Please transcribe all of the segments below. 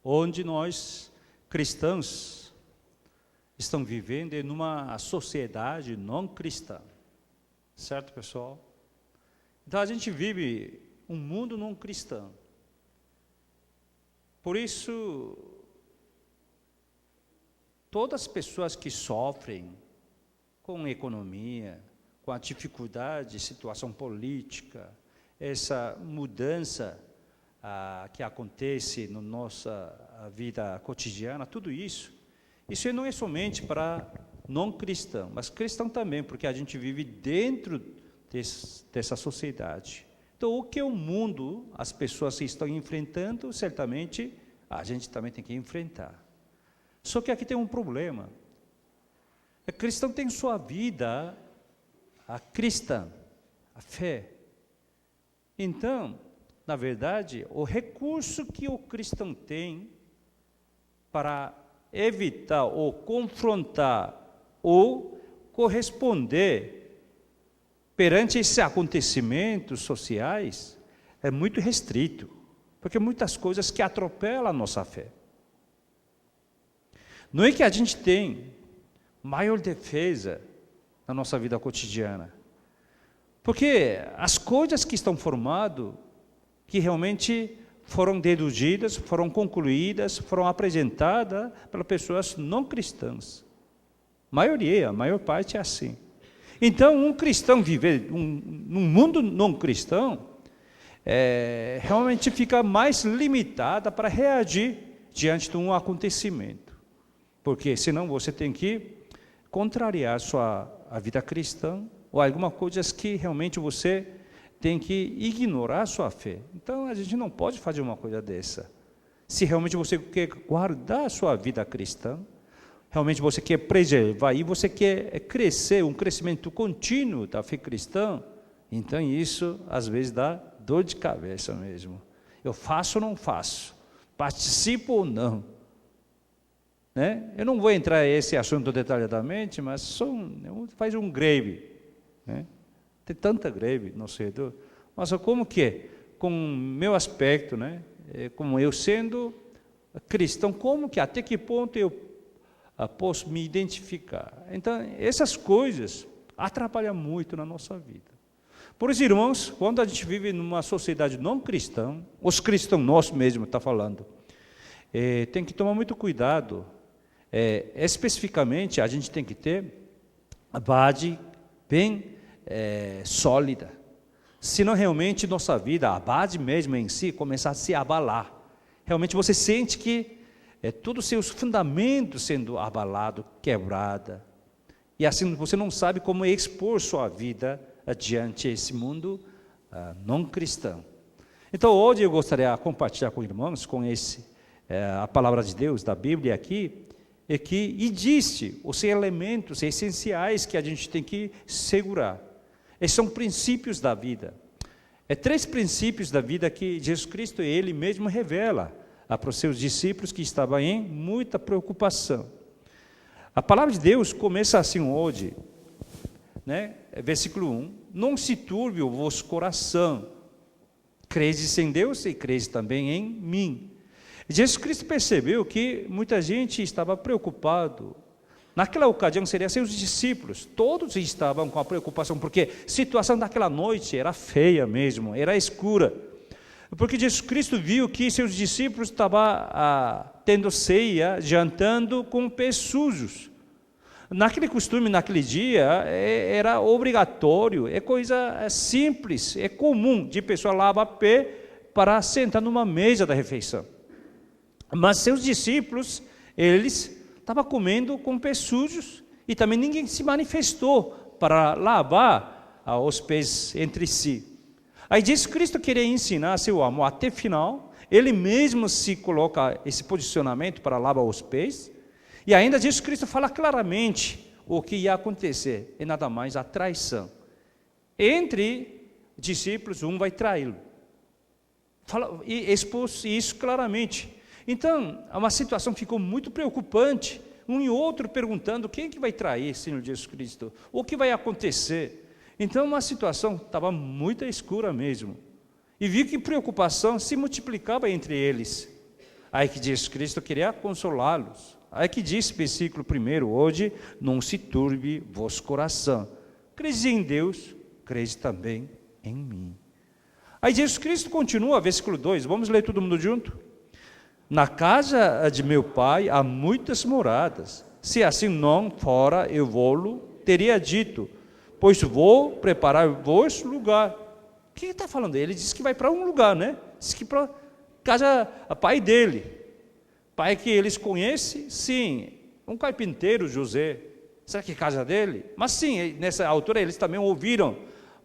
onde nós, cristãos, estamos vivendo em uma sociedade não cristã. Certo, pessoal? Então, a gente vive um mundo não cristão. Por isso, todas as pessoas que sofrem com a economia, com a dificuldade, situação política, essa mudança que acontece na nossa vida cotidiana, tudo isso não é somente para não cristão, mas cristão também, porque a gente vive dentro dessa sociedade. Então, o que o mundo, as pessoas estão enfrentando, certamente a gente também tem que enfrentar. Só que aqui tem um problema. O cristão tem sua vida, a cristã, a fé. Então, na verdade, o recurso que o cristão tem para evitar ou confrontar ou corresponder perante esses acontecimentos sociais é muito restrito, porque muitas coisas que atropelam a nossa fé. Não é que a gente tem maior defesa na nossa vida cotidiana, porque as coisas que estão formadas, que realmente foram deduzidas, foram concluídas, foram apresentadas pelas pessoas não cristãs. A maior parte é assim. Então, um cristão viver num mundo não cristão, realmente fica mais limitada para reagir diante de um acontecimento. Porque senão você tem que contrariar a vida cristã, ou alguma coisa que realmente você tem que ignorar a sua fé. Então, a gente não pode fazer uma coisa dessa. Se realmente você quer guardar a sua vida cristã, realmente você quer preservar e você quer crescer, um crescimento contínuo da fé cristã, então isso às vezes dá dor de cabeça mesmo. Eu faço ou não faço? Participo ou não? Né? Eu não vou entrar nesse assunto detalhadamente, mas faz um greve. Né? Tem tanta greve no setor. Mas como que é? Com o meu aspecto, né? Como eu sendo cristão, como que, até que ponto eu posso me identificar? Então, essas coisas atrapalham muito na nossa vida. Por isso, irmãos, quando a gente vive numa sociedade não cristã, os cristãos nós mesmos está falando, tem que tomar muito cuidado. Especificamente, a gente tem que ter a base bem sólida. Senão, realmente, nossa vida, a base mesmo em si, começar a se abalar. Realmente, você sente que todos os seus fundamentos sendo abalados, quebrada. E assim, você não sabe como expor sua vida adiante esse mundo não cristão. Então, hoje eu gostaria de compartilhar com irmãos, com a palavra de Deus, da Bíblia aqui, que existe os elementos essenciais que a gente tem que segurar. Esses são princípios da vida. 3 princípios da vida que Jesus Cristo, Ele mesmo revela para os seus discípulos que estavam em muita preocupação. A palavra de Deus começa assim hoje, né? Versículo 1, não se turbe o vosso coração, credes em Deus e credes também em mim. Jesus Cristo percebeu que muita gente estava preocupado. Naquela ocasião, seriam seus discípulos, todos estavam com a preocupação, porque a situação daquela noite era feia mesmo, era escura. Porque Jesus Cristo viu que seus discípulos estavam tendo ceia, jantando com pés sujos. Naquele costume, naquele dia, era obrigatório, coisa simples, comum de pessoa lavar pé para sentar numa mesa da refeição. Mas seus discípulos, eles estavam comendo com pés sujos e também ninguém se manifestou para lavar os pés entre si. Aí Jesus Cristo queria ensinar seu amor até o final, Ele mesmo se coloca esse posicionamento para lavar os pés, e ainda Jesus Cristo fala claramente o que ia acontecer, é nada mais a traição. Entre discípulos, um vai traí-lo. E expôs isso claramente. Então, uma situação ficou muito preocupante, um e outro perguntando quem que vai trair Senhor Jesus Cristo, o que vai acontecer. Então, uma situação estava muito escura mesmo, e vi que preocupação se multiplicava entre eles. Aí que Jesus Cristo queria consolá-los. Aí que diz, versículo 1, hoje, não se turbe vosso coração. Crede em Deus, crede também em mim. Aí Jesus Cristo continua, versículo 2, vamos ler todo mundo junto? Na casa de meu pai há muitas moradas. Se assim não fora, eu vou-lo teria dito, pois vou preparar vosso lugar. O que ele está falando? Ele disse que vai para um lugar, né? Diz que para casa, a pai dele. Pai que eles conhecem, sim. Um carpinteiro, José. Será que é casa dele? Mas sim, nessa altura eles também ouviram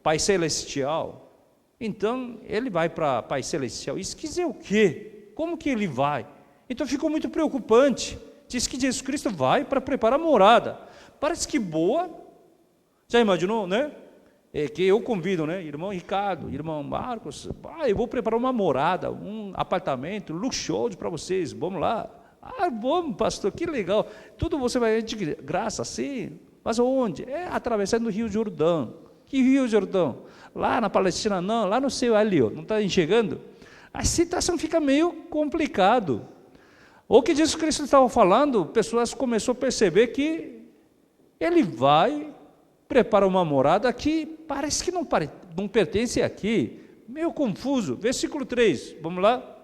Pai Celestial. Então, ele vai para Pai Celestial. Isso quer dizer o quê? Como que ele vai? Então, ficou muito preocupante. Diz que Jesus Cristo vai para preparar morada. Parece que boa. Já imaginou, né? Que eu convido, né? Irmão Ricardo, irmão Marcos. Eu vou preparar uma morada, um apartamento luxuoso para vocês. Vamos lá. Bom, pastor, que legal. Tudo você vai de graça, sim. Mas onde? Atravessando o Rio Jordão. Que Rio Jordão? Lá na Palestina não, lá no céu ali, ó, não está enxergando? A situação fica meio complicado. O que Jesus Cristo estava falando, pessoas começaram a perceber que ele vai preparar uma morada que parece que não pertence aqui. Meio confuso. Versículo 3, vamos lá?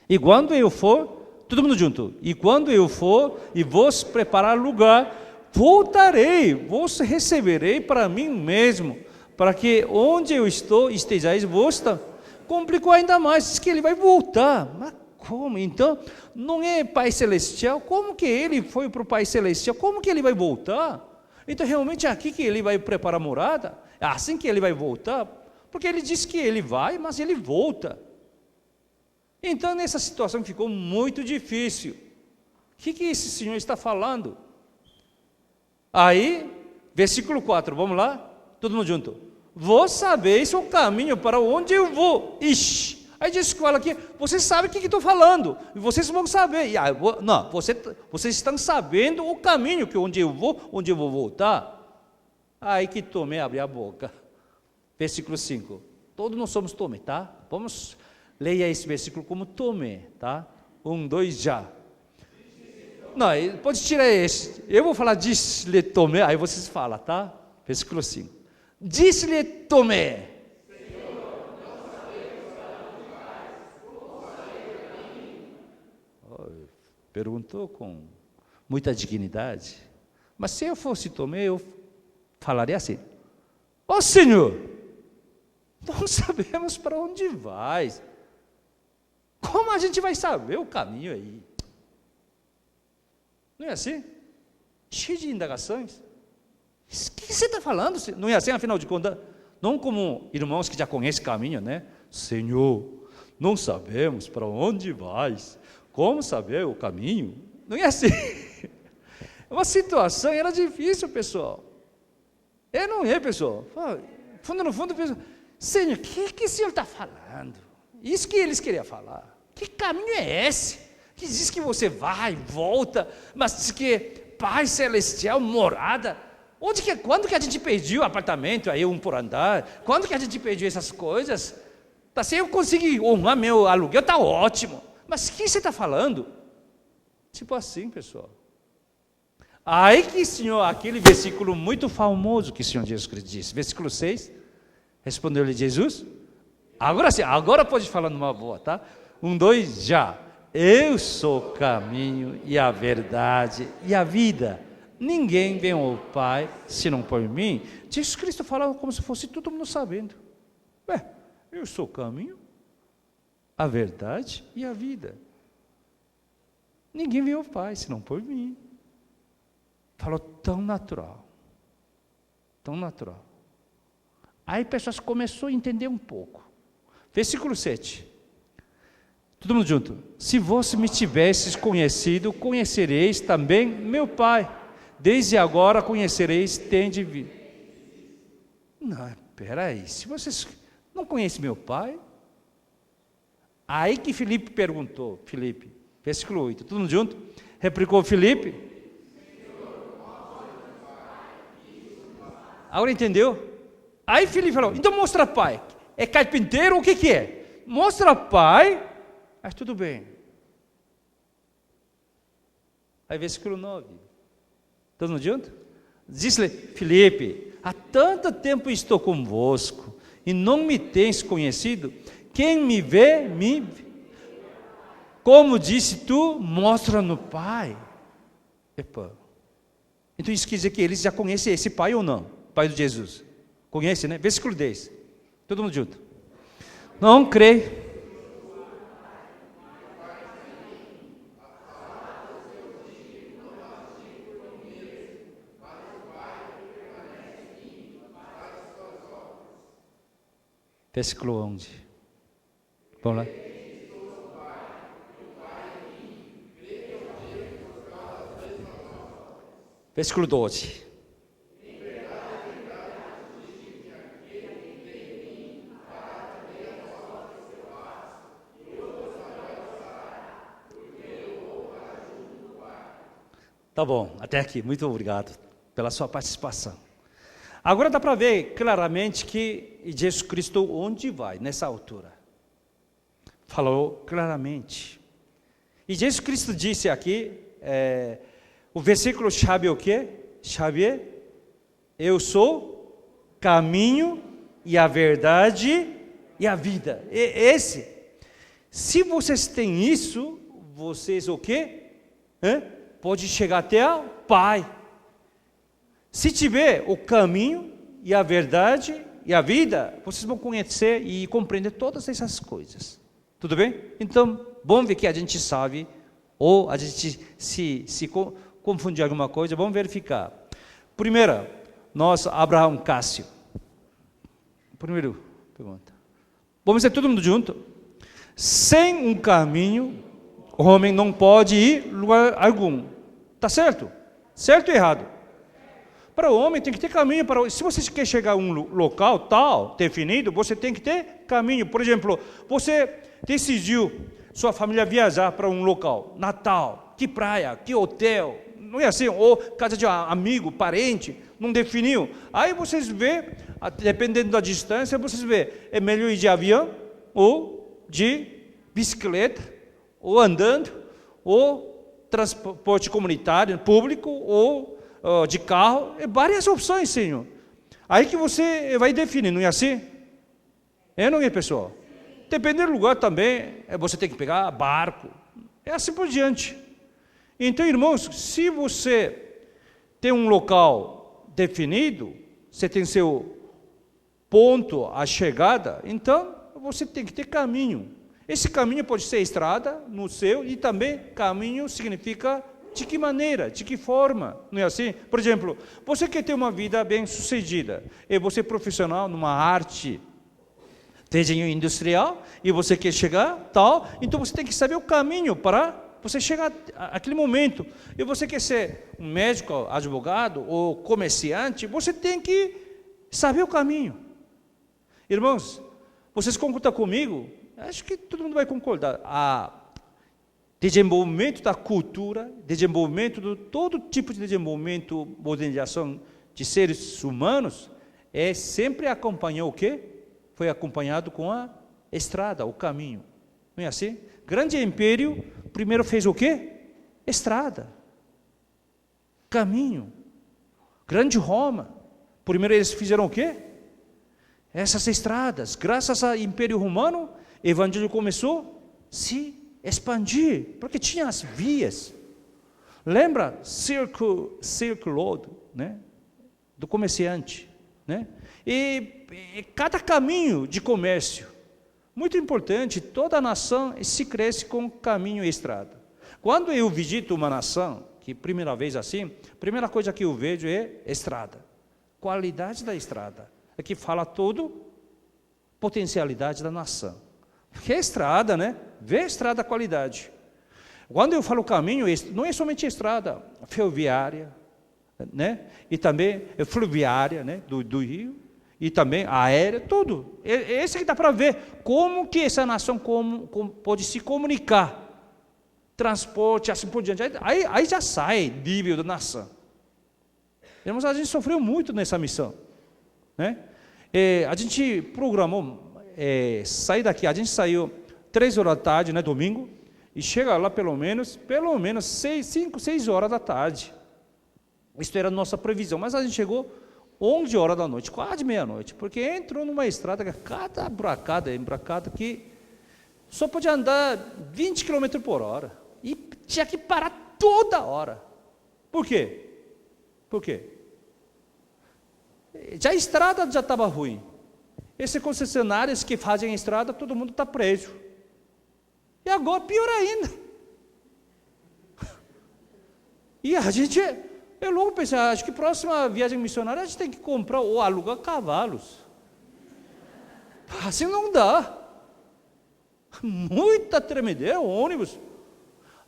E quando eu for, todo mundo junto, e quando eu for e vos preparar lugar, voltarei, vos receberei para mim mesmo, para que onde eu estou estejais vós. Complicou ainda mais, diz que ele vai voltar. Mas como? Então, não é Pai Celestial? Como que ele foi para o Pai Celestial? Como que ele vai voltar? Então, realmente é aqui que ele vai preparar morada? É assim que ele vai voltar? Porque ele disse que ele vai, mas ele volta. Então, nessa situação ficou muito difícil. O que esse senhor está falando? Aí, versículo 4, vamos lá? Todo mundo junto. Vós sabeis o caminho para onde eu vou. Ixi. Aí diz que fala aqui, vocês sabem o que estou falando, e vocês vão saber. Não, vocês estão sabendo o caminho, que onde eu vou voltar. Aí que Tomé abre a boca. Versículo 5. Todos nós somos Tomé, tá? Vamos, leia esse versículo como Tomé, tá? 1, 2, já. Não, pode tirar esse. Eu vou falar disse-lhe Tomé, aí vocês falam, tá? Versículo 5. Disse-lhe Tomé. Perguntou com muita dignidade. Mas se eu fosse Tomé, eu falaria assim: ó Senhor, não sabemos para onde vais. Como a gente vai saber o caminho aí? Não é assim? Cheio de indagações. O que você está falando? Não é assim, afinal de contas? Não como irmãos que já conhecem o caminho, né? Senhor, não sabemos para onde vais. Como saber o caminho? Não é assim. Uma situação era difícil, pessoal. Não é, pessoal. No fundo, pessoal, Senhor, o que o Senhor está falando? Isso que eles queriam falar. Que caminho é esse? Que diz que você vai, volta, mas diz que Pai Celestial, morada. Quando que a gente pediu apartamento, aí por andar? Quando que a gente pediu essas coisas? Se eu conseguir honrar meu aluguel, está ótimo. Mas o que você está falando? Tipo assim, pessoal. Aí que, Senhor, aquele versículo muito famoso que o Senhor Jesus Cristo disse, versículo 6, respondeu-lhe Jesus, agora sim, agora pode falar numa boa, tá? 1, 2, já. Eu sou o caminho e a verdade e a vida. Ninguém vem ao Pai senão por mim. Jesus Cristo falava como se fosse todo mundo sabendo. Eu sou o caminho, a verdade e a vida. Ninguém vem ao Pai senão por mim. Falou tão natural. Tão natural. Aí pessoas começaram a entender um pouco. Versículo 7. Todo mundo junto. Se vós me tivesses conhecido, conhecereis também meu Pai. Desde agora conhecereis, tende vida. Não, espera aí. Se vocês não conhecem meu Pai... Aí que Filipe perguntou, versículo 8, todo mundo junto? Replicou Filipe. Agora entendeu? Aí Filipe falou, então mostra Pai. É carpinteiro, o que é? Mostra Pai, mas tudo bem. Aí versículo 9. Estamos juntos? Diz-lhe, Filipe, há tanto tempo estou convosco, e não me tens conhecido. Quem me vê, me vê. Como disse tu, mostra no Pai. Epa. Então isso quer dizer que eles já conhecem esse Pai ou não? Pai de Jesus. Conhece, né? Versículo 10. Todo mundo junto. Não crê. Versículo 11. Vamos lá. Versículo 12. Tá bom, até aqui. Muito obrigado pela sua participação. Agora dá para ver claramente que Jesus Cristo onde vai nessa altura. Falou claramente. E Jesus Cristo disse aqui, o versículo chave é o quê? Chave é, eu sou caminho e a verdade e a vida. Esse, se vocês têm isso, vocês o quê? Pode chegar até o Pai. Se tiver o caminho e a verdade e a vida, vocês vão conhecer e compreender todas essas coisas. Tudo bem? Então, vamos ver que a gente sabe, ou a gente se confundir alguma coisa, vamos verificar. Primeira, nós, Abraão Cássio. Primeiro pergunta. Vamos dizer todo mundo junto? Sem um caminho, o homem não pode ir a lugar algum. Tá certo? Certo ou errado? Para o homem tem que ter caminho. Se você quer chegar a um local tal, definido, você tem que ter caminho. Por exemplo, você decidiu sua família viajar para um local, Natal, que praia, que hotel, não é assim? Ou casa de um amigo, parente, não definiu. Aí vocês vê, dependendo da distância, vocês vê, é melhor ir de avião, ou de bicicleta, ou andando, ou transporte comunitário, público, ou de carro, várias opções, Senhor. Aí que você vai definir, não é assim? Não é, pessoal? Dependendo do lugar também, você tem que pegar barco, assim por diante. Então, irmãos, se você tem um local definido, você tem seu ponto, a chegada, então você tem que ter caminho. Esse caminho pode ser estrada no seu, e também caminho significa de que maneira, de que forma, não é assim? Por exemplo, você quer ter uma vida bem sucedida, e você é profissional numa arte, desenho industrial, e você quer chegar tal, então você tem que saber o caminho para você chegar àquele momento. E você quer ser um médico, advogado ou comerciante, você tem que saber o caminho. Irmãos, vocês concordam comigo? Acho que todo mundo vai concordar. Desenvolvimento da cultura, desenvolvimento de todo tipo de desenvolvimento, modernização de seres humanos, sempre acompanhou o quê? Foi acompanhado com a estrada, o caminho. Não é assim? Grande império, primeiro fez o quê? Estrada. Caminho. Grande Roma, primeiro eles fizeram o quê? Essas estradas. Graças ao Império Romano, o evangelho começou a se expandir, porque tinha as vias. Lembra? Circulo, né? Do comerciante, né? E cada caminho de comércio, muito importante, toda nação se cresce com caminho e estrada. Quando eu visito uma nação, que primeira vez assim, primeira coisa que eu vejo é estrada. Qualidade da estrada. É que fala tudo, potencialidade da nação. Porque é estrada, né? Vê a estrada, a qualidade. Quando eu falo caminho, não é somente estrada, ferroviária, né? E também fluviária, né? Do rio, e também aérea, tudo. Esse que dá para ver como que essa nação pode se comunicar. Transporte, assim por diante. Aí já sai nível da nação. Irmãos, a gente sofreu muito nessa missão, né? A gente programou, sair daqui, a gente saiu 3 horas da tarde, né, domingo, E chega lá pelo menos 5, 6 horas da tarde. Isso era a nossa previsão, mas a gente chegou 11 horas da noite, quase meia-noite, porque entrou numa estrada que cada embracada que só podia andar 20 km por hora. E tinha que parar toda hora. Por quê? Por quê? Já a estrada já estava ruim. Esses concessionários que fazem a estrada, todo mundo está preso. E agora, pior ainda. E a gente, eu logo pensei, acho que próxima viagem missionária a gente tem que comprar ou alugar cavalos. Assim não dá. Muita tremedeira, ônibus.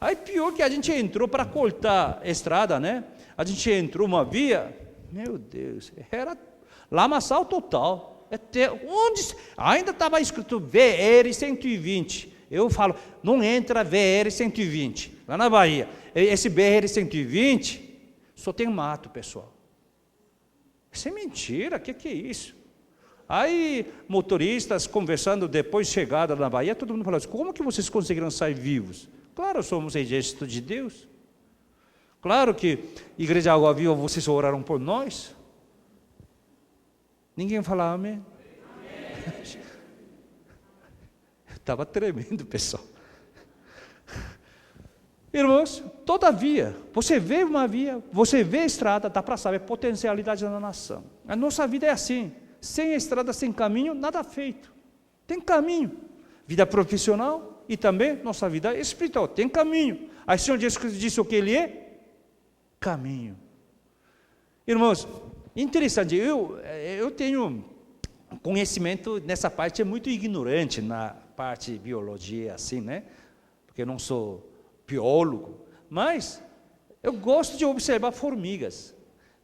Aí pior que a gente entrou para cortar a estrada, né? A gente entrou uma via, meu Deus, era lamaçal total. Onde ainda estava escrito VR 120. Eu falo, não entra VR 120, lá na Bahia. Esse BR 120 só tem mato, pessoal. Isso é mentira, o que é isso? Aí, motoristas conversando depois de chegada na Bahia, todo mundo falou assim, como que vocês conseguiram sair vivos? Claro, somos exército de Deus. Claro que, Igreja Água Viva, vocês oraram por nós. Ninguém fala amém? Estava tremendo, pessoal. Irmãos, todavia, você vê uma via, você vê a estrada, dá para saber a potencialidade da nação. A nossa vida é assim, sem estrada, sem caminho, nada feito. Tem caminho, vida profissional e também nossa vida espiritual, tem caminho. Aí o Senhor Jesus disse o que Ele é? Caminho. Irmãos, interessante, eu tenho conhecimento nessa parte, é muito ignorante na parte de biologia, assim, né? Porque eu não sou biólogo, mas eu gosto de observar formigas.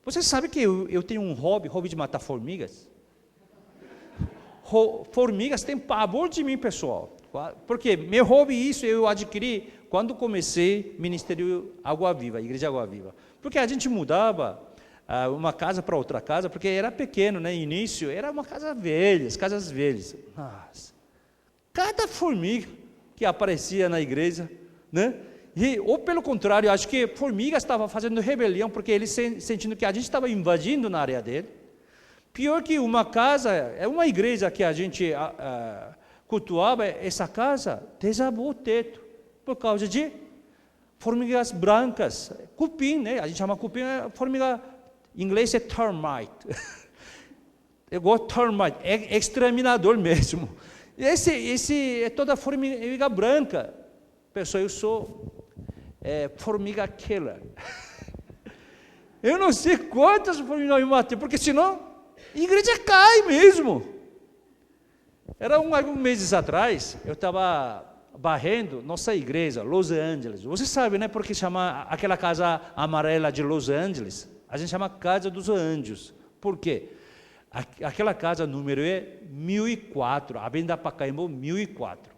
Você sabe que eu tenho um hobby de matar formigas? Formigas têm pavor de mim, pessoal. Porque meu hobby, isso eu adquiri quando comecei Ministério Água Viva, Igreja Água Viva. Porque a gente mudava uma casa para outra casa, porque era pequeno, né? Início, era uma casa velha, casas velhas. Nossa. Cada formiga que aparecia na igreja, né? Ou pelo contrário, acho que formigas estavam fazendo rebelião, porque eles sentindo que a gente estava invadindo na área dele. Pior que uma casa, é uma igreja que a gente cultuava, essa casa desabou o teto, por causa de formigas brancas, cupim, né? A gente chama cupim, formiga, em inglês é termite. Eu gosto de termite, é exterminador mesmo. Esse é toda formiga branca. Pessoal, eu sou formiga killer. Eu não sei quantas formigas eu matei, porque senão a igreja cai mesmo. Era alguns meses atrás, eu estava varrendo nossa igreja, Los Angeles. Você sabe, né, porque chama aquela casa amarela de Los Angeles? A gente chama Casa dos Anjos. Por quê? Aquela casa, número é 1004, Avenida Pacaembu 1004.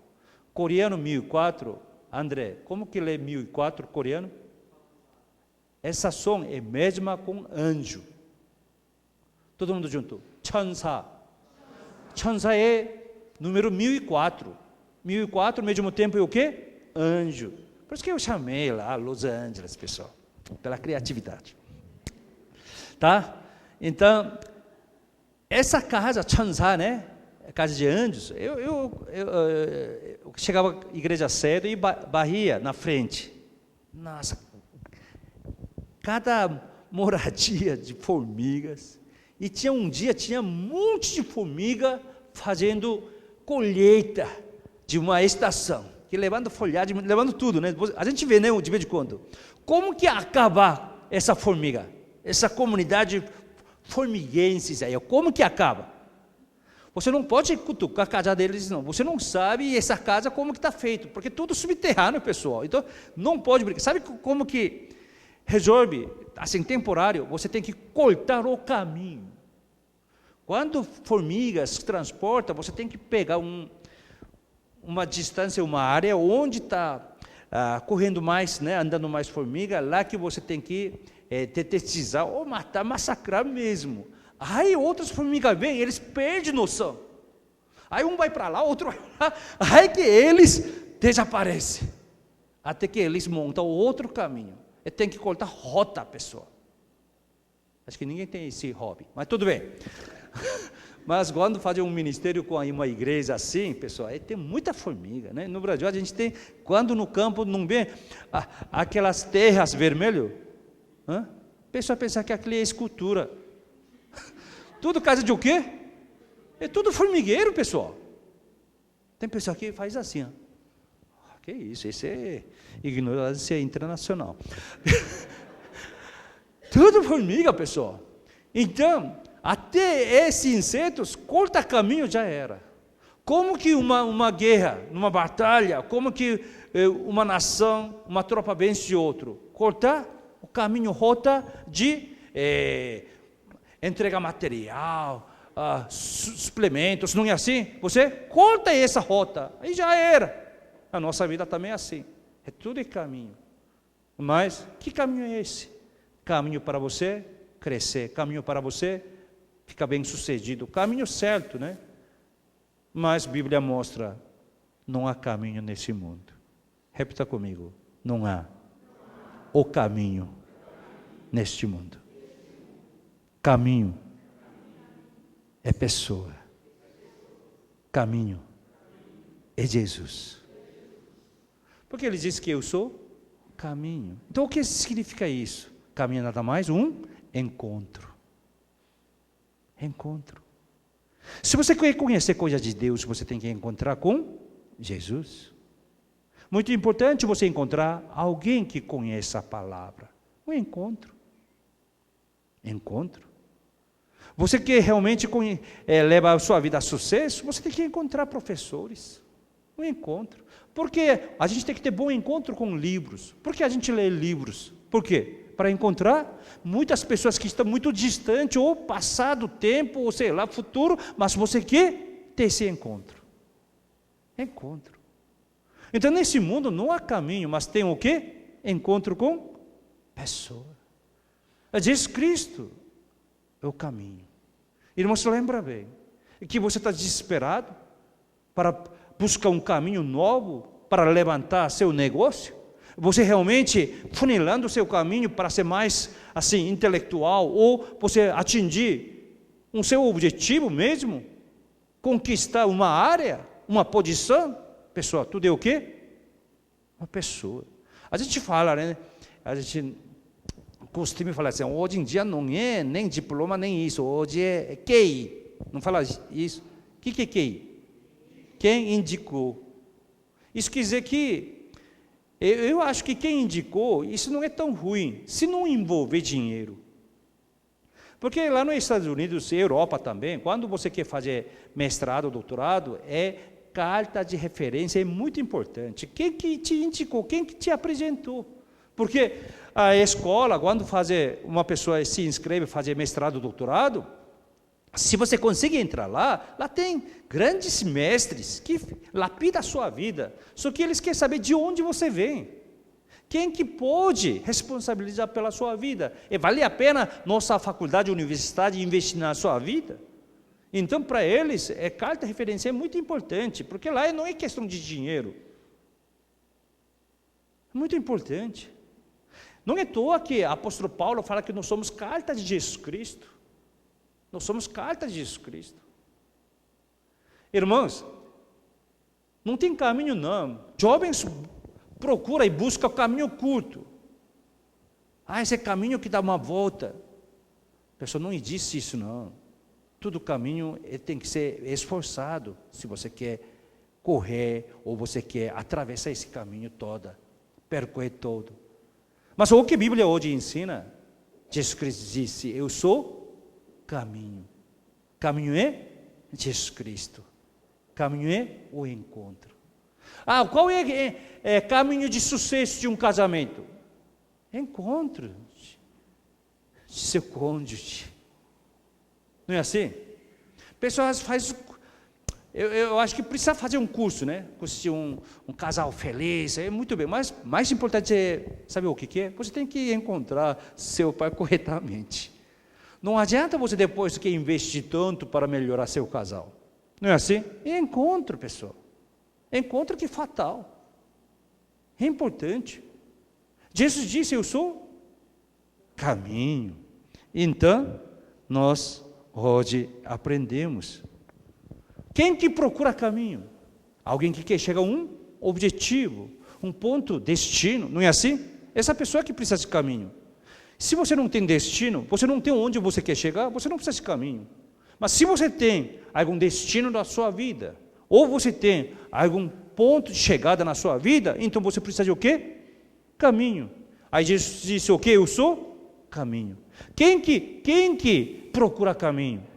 Coreano 1004, André, como que lê 1004 coreano? Essa som é mesma com anjo. Todo mundo junto. 천사. 천사 é número 1004. 1004, ao mesmo tempo, é o quê? Anjo. Por isso que eu chamei lá Los Angeles, pessoal, pela criatividade. Tá? Então, essa casa, 천사, né? Casa de anjos, eu chegava à igreja cedo e varria na frente. Nossa, cada moradia de formigas. E tinha um monte de formiga fazendo colheita de uma estação, que levando folhagem, levando tudo, né? A gente vê, né, de vez em quando. Como que acabar essa formiga? Essa comunidade formiguenses aí, como que acaba? Você não pode cutucar a casa deles, não. Você não sabe essa casa como que está feito, porque tudo subterrâneo, pessoal. Então, não pode brincar. Sabe como que resolve, assim, temporário? Você tem que cortar o caminho. Quando formigas se transportam, você tem que pegar uma distância, uma área onde está correndo mais, né, andando mais formiga, lá que você tem que detetizar ou matar, massacrar mesmo. Aí outras formigas vêm, eles perdem noção. Aí um vai para lá, outro vai para lá, aí que eles desaparecem. até que eles montam outro caminho. E tem que cortar rota, pessoal. Acho que ninguém tem esse hobby, mas tudo bem. Mas quando fazem um ministério com uma igreja assim, pessoal, tem muita formiga, né? No Brasil a gente tem, quando no campo não vê aquelas terras vermelhas, o pessoal pensa que aquilo é escultura. Tudo casa de o quê? É tudo formigueiro, pessoal. Tem pessoal que faz assim, que isso é ignorância internacional. Tudo formiga, pessoal. Então, até esses insetos, corta caminho já era. Como que uma guerra, uma batalha, como que uma nação, uma tropa vence outro? Cortar o caminho, rota de entregar material, suplementos, não é assim? Você corta essa rota, aí já era. A nossa vida também é assim. É tudo em caminho. Mas, que caminho é esse? Caminho para você crescer, caminho para você ficar bem sucedido, caminho certo, né? Mas a Bíblia mostra, não há caminho nesse mundo. Repita comigo, não há o caminho neste mundo. Caminho é pessoa. Caminho é Jesus. Porque ele diz que eu sou caminho. Então o que significa isso? Caminho é nada mais um encontro. Encontro. Se você quer conhecer coisas de Deus, você tem que encontrar com Jesus. Muito importante você encontrar alguém que conheça a palavra. Um encontro. Encontro. Você quer realmente levar a sua vida a sucesso, você tem que encontrar professores. Um encontro. Porque a gente tem que ter bom encontro com livros. Por que a gente lê livros? Por quê? Para encontrar muitas pessoas que estão muito distantes, ou passado o tempo, ou sei lá, futuro, mas você quer ter esse encontro. Encontro. Então, nesse mundo não há caminho, mas tem o quê? Encontro com pessoa. Jesus Cristo é o caminho. Irmãos, lembra bem, que você está desesperado para buscar um caminho novo, para levantar seu negócio? Você realmente funilando o seu caminho para ser mais assim intelectual, ou você atingir um seu objetivo mesmo, conquistar uma área, uma posição? Pessoal, tudo é o quê? Uma pessoa. A gente fala, né? A gente costuma falar assim, hoje em dia não é nem diploma nem isso, hoje é QI. Não fala isso? O que é QI? Quem indicou? Isso quer dizer que eu acho que quem indicou, isso não é tão ruim, se não envolver dinheiro. Porque lá nos Estados Unidos e Europa também, quando você quer fazer mestrado, doutorado, carta de referência é muito importante. Quem que te indicou, quem que te apresentou? Porque a escola, quando uma pessoa se inscreve para fazer mestrado, doutorado, se você conseguir entrar lá tem grandes mestres que lapidam a sua vida. Só que eles querem saber de onde você vem. Quem que pode responsabilizar pela sua vida? E vale a pena nossa faculdade, universidade investir na sua vida? Então, para eles, carta de referência é muito importante, porque lá não é questão de dinheiro. É muito importante. Não é à toa que o apóstolo Paulo fala que nós somos carta de Jesus Cristo. Nós somos carta de Jesus Cristo. Irmãos, não tem caminho não. Jovens procuram e buscam o caminho curto. Esse é caminho que dá uma volta. A pessoa não disse isso não. Todo caminho tem que ser esforçado, se você quer correr, ou você quer atravessar esse caminho todo, percorrer todo. Mas o que a Bíblia hoje ensina, Jesus Cristo disse, eu sou caminho. Caminho é Jesus Cristo. Caminho é o encontro. Qual é caminho de sucesso de um casamento? Encontro de seu cônjuge. Não é assim? Pessoas fazem. Eu acho que precisa fazer um curso, né? Curso de um casal feliz, muito bem. Mas mais importante sabe o que é? Você tem que encontrar seu pai corretamente. Não adianta você depois que investir tanto para melhorar seu casal. Não é assim? Encontro, pessoal. Encontro que é fatal. É importante. Jesus disse, eu sou caminho. Então, nós hoje aprendemos. Quem que procura caminho? Alguém que quer chegar a um objetivo, um ponto, destino, não é assim? Essa pessoa que precisa de caminho. Se você não tem destino, você não tem onde você quer chegar, você não precisa de caminho. Mas se você tem algum destino na sua vida, ou você tem algum ponto de chegada na sua vida, então você precisa de o quê? Caminho. Aí Jesus disse o quê? Eu sou caminho. Quem que procura caminho?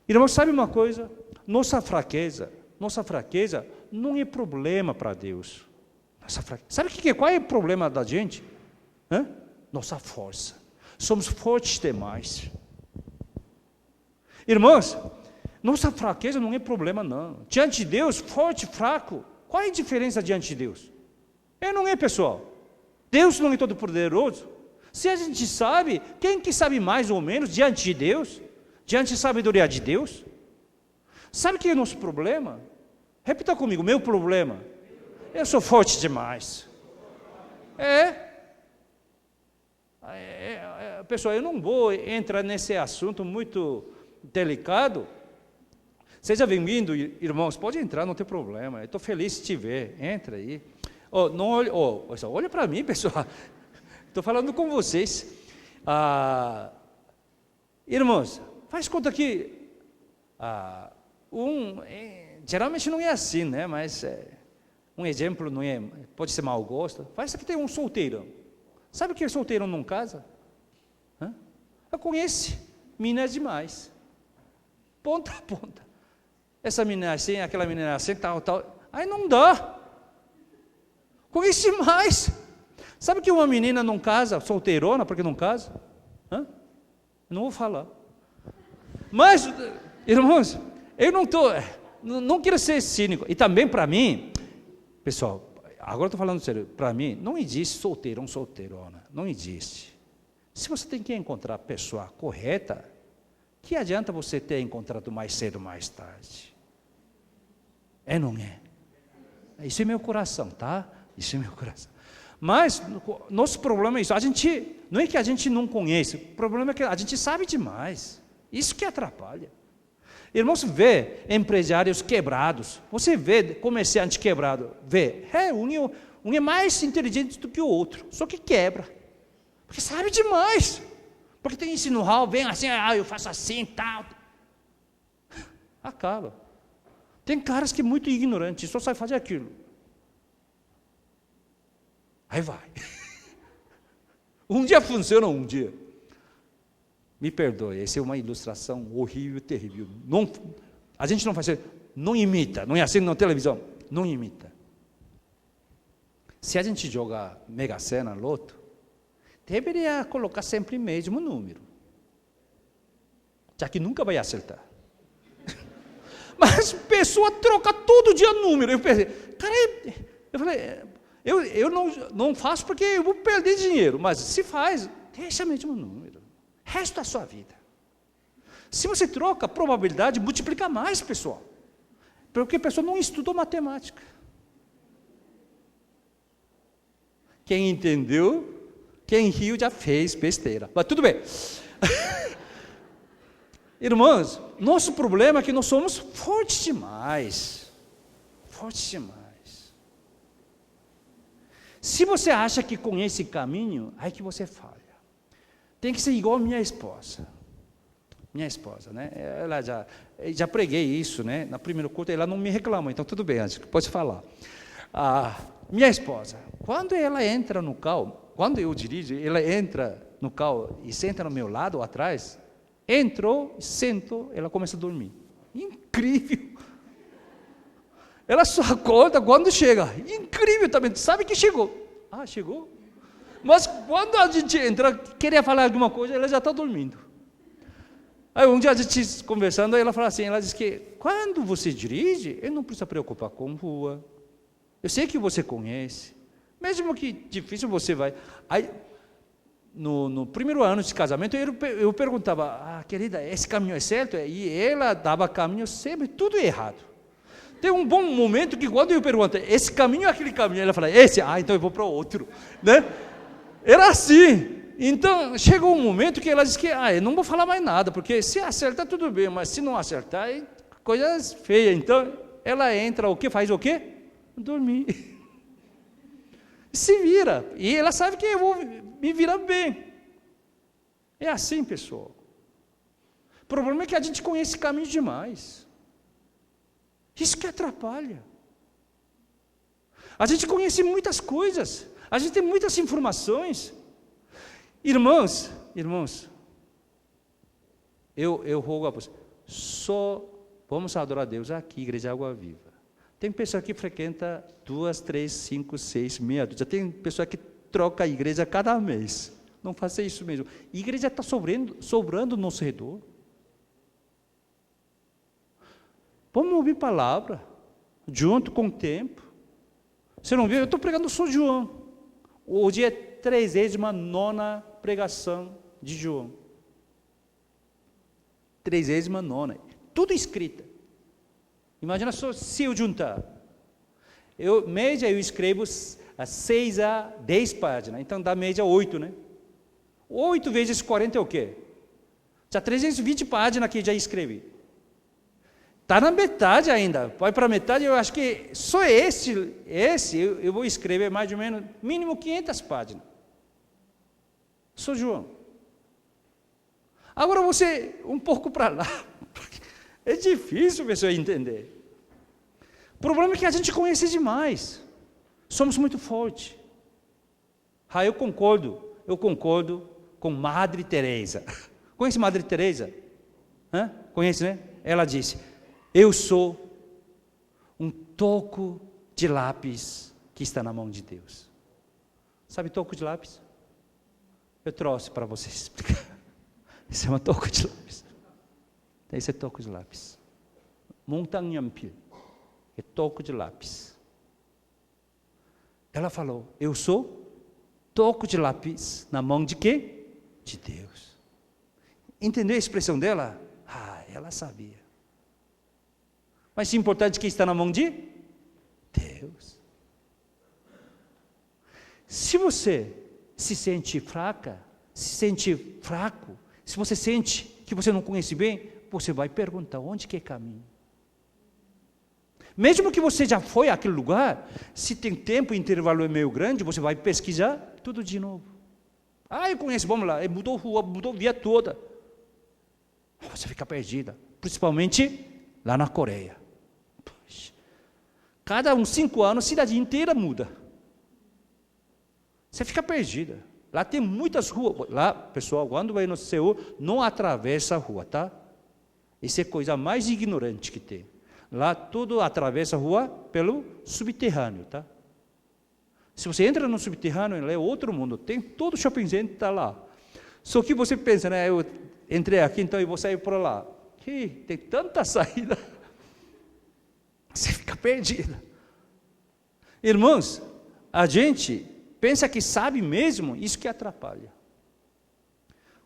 Irmão, sabe uma coisa? Nossa fraqueza não é problema para Deus. Sabe qual é o problema da gente? Nossa força. Somos fortes demais. Irmãos, nossa fraqueza não é problema não. Diante de Deus, forte, fraco, qual é a diferença diante de Deus? Não é, pessoal. Deus não é todo poderoso. Se a gente sabe, quem que sabe mais ou menos diante de Deus? Diante da sabedoria de Deus? Sabe o que é o nosso problema? Repita comigo, meu problema. Eu sou forte demais. Pessoal, eu não vou entrar nesse assunto muito delicado. Seja bem-vindo, irmãos, pode entrar, não tem problema. Eu estou feliz de te ver, entra aí. Olha para mim, pessoal. Estou falando com vocês. Irmãos, faz conta que geralmente não é assim, né? Mas um exemplo não é, pode ser mau gosto. Faz que tem um solteirão. Sabe que solteirão não casa? Eu conheço meninas demais, ponta a ponta. Essa menina assim, aquela menina assim, tal. Aí não dá. Conheço demais. Sabe que uma menina não casa, solteirona, porque não casa? Não vou falar. Mas, irmãos, eu não quero ser cínico. E também para mim, pessoal, agora estou falando sério, para mim, não existe solteirão, solteirona. Não existe. Se você tem que encontrar a pessoa correta, que adianta você ter encontrado mais cedo ou mais tarde? Não é? Isso é meu coração, tá? Isso é meu coração. Mas nosso problema é isso. Não é que a gente não conhece, o problema é que a gente sabe demais. Isso que atrapalha. Irmãos, vê empresários quebrados, você vê comerciante quebrado, um é mais inteligente do que o outro, só que quebra, porque sabe demais, porque tem esse know-how, vem assim, eu faço assim, tal. Acaba. Tem caras que são muito ignorantes, só sabem fazer aquilo. Aí vai. Um dia funciona, um dia. Me perdoe, essa é uma ilustração horrível, terrível. A gente não faz isso, não imita, não é assim na televisão, não imita. Se a gente jogar Mega Sena, Loto, deveria colocar sempre o mesmo número, já que nunca vai acertar. Mas a pessoa troca todo dia número. Eu pensei, eu não faço porque eu vou perder dinheiro, mas se faz, deixa o mesmo número, resto da sua vida. Se você troca, a probabilidade multiplica mais, pessoal, porque a pessoa não estudou matemática. Quem entendeu, quem riu já fez besteira, mas tudo bem. Irmãos, nosso problema é que nós somos fortes demais. Fortes demais. Se você acha que com esse caminho, aí que você falha. Tem que ser igual a minha esposa. Minha esposa, né? Ela já preguei isso, né? Na primeira culto, ela não me reclamou, então tudo bem, pode falar. Minha esposa, quando ela entra no carro, quando eu dirijo, ela entra no carro e senta no meu lado ou atrás, entrou, sentou, ela começa a dormir. Incrível. Ela só acorda quando chega. Incrível também. Sabe que chegou. Chegou. Mas quando a gente entra, queria falar alguma coisa, ela já está dormindo. Aí um dia a gente conversando, ela fala assim, ela diz que quando você dirige, ele não precisa preocupar com rua. Eu sei que você conhece. Mesmo que difícil você vai. Aí, no primeiro ano de casamento, eu perguntava, querida, esse caminho é certo? E ela dava caminho sempre, tudo errado. Tem um bom momento que quando eu pergunto, esse caminho ou aquele caminho? Ela fala, esse, então eu vou para o outro, né? Era assim. Então, chegou um momento que ela disse que, eu não vou falar mais nada, porque se acertar tudo bem, mas se não acertar, é coisa feia. Então, ela entra, faz o quê? Dormir. Se vira. E ela sabe que eu vou me virar bem. É assim, pessoal. O problema é que a gente conhece caminho demais. Isso que atrapalha. A gente conhece muitas coisas. A gente tem muitas informações. Irmãos, eu rogo a você, só vamos adorar a Deus aqui, Igreja Água Viva. Tem pessoa que frequenta 2, 3, 5, 6, meia dúzia. Tem pessoa que troca a igreja cada mês. Não faça isso mesmo. A igreja está sobrando no nosso redor. Vamos ouvir palavra, junto com o tempo. Você não viu? Eu estou pregando São João. Hoje é 39ª pregação de João. 39ª. Tudo escrita. Imagina só se eu juntar. Média eu escrevo 6 a 10 páginas. Então dá média 8, né? 8 vezes 40 é o quê? Já 320 páginas que já escrevi. Está na metade ainda. Vai para a metade, eu acho que só esse eu vou escrever mais ou menos, mínimo 500 páginas. Sou João. Agora você, um pouco para lá. É difícil a pessoa entender. O problema é que a gente conhece demais. Somos muito fortes. Eu concordo com Madre Teresa. Conhece Madre Teresa? Conhece, né? Ela disse, eu sou um toco de lápis que está na mão de Deus. Sabe toco de lápis? Eu trouxe para vocês explicar. Isso é um toco de lápis. Esse é toco de lápis. Montanhampil é toco de lápis. Ela falou, eu sou toco de lápis na mão de quê? De Deus. Entendeu a expressão dela? Ela sabia. Mas o importante é que está na mão de Deus. Se você se sente fraca, se sente fraco, se você sente que você não conhece bem, você vai perguntar, onde que é caminho? Mesmo que você já foi àquele lugar, se tem tempo, o intervalo é meio grande, você vai pesquisar tudo de novo. Eu conheço, vamos lá, mudou rua, mudou via toda. Você fica perdida, principalmente lá na Coreia. Poxa, cada uns 5 anos, a cidade inteira muda. Você fica perdida. Lá tem muitas ruas. Lá, pessoal, quando vai no Seul, não atravessa a rua, tá? Isso é a coisa mais ignorante que tem. Lá tudo atravessa a rua pelo subterrâneo, tá? Se você entra no subterrâneo, é outro mundo. Tem todo o shopping center está lá. Só que você pensa, né? Eu entrei aqui, então eu vou sair para lá. Tem tanta saída. Você fica perdida. Irmãos, a gente pensa que sabe mesmo, isso que atrapalha.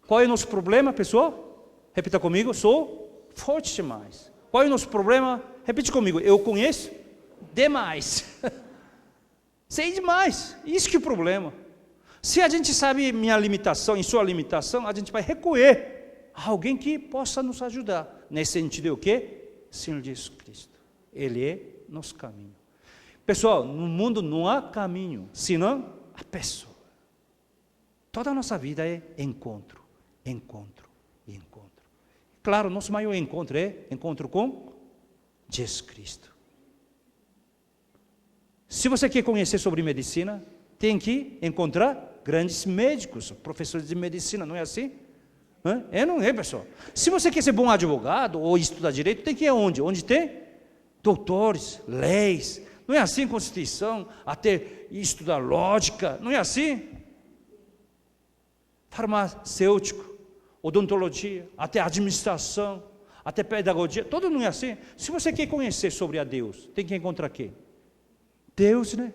Qual é o nosso problema, pessoal? Repita comigo, sou forte demais. Qual é o nosso problema? Repete comigo, eu conheço demais. Sei demais, isso que é o problema. Se a gente sabe minha limitação e sua limitação, a gente vai recorrer a alguém que possa nos ajudar. Nesse sentido é o quê? Senhor Jesus Cristo. Ele é nosso caminho. Pessoal, no mundo não há caminho, senão a pessoa. Toda a nossa vida é encontro, encontro e encontro. Claro, nosso maior encontro é encontro com Jesus Cristo. Se você quer conhecer sobre medicina, tem que encontrar grandes médicos, professores de medicina, não é assim? Não é, pessoal. Se você quer ser bom advogado ou estudar direito, tem que ir aonde? Onde tem doutores, leis. Não é assim, Constituição, até estudar lógica, não é assim? Farmacêutico, odontologia, até administração, até pedagogia, tudo não é assim. Se você quer conhecer sobre a Deus, tem que encontrar quem? Deus, né?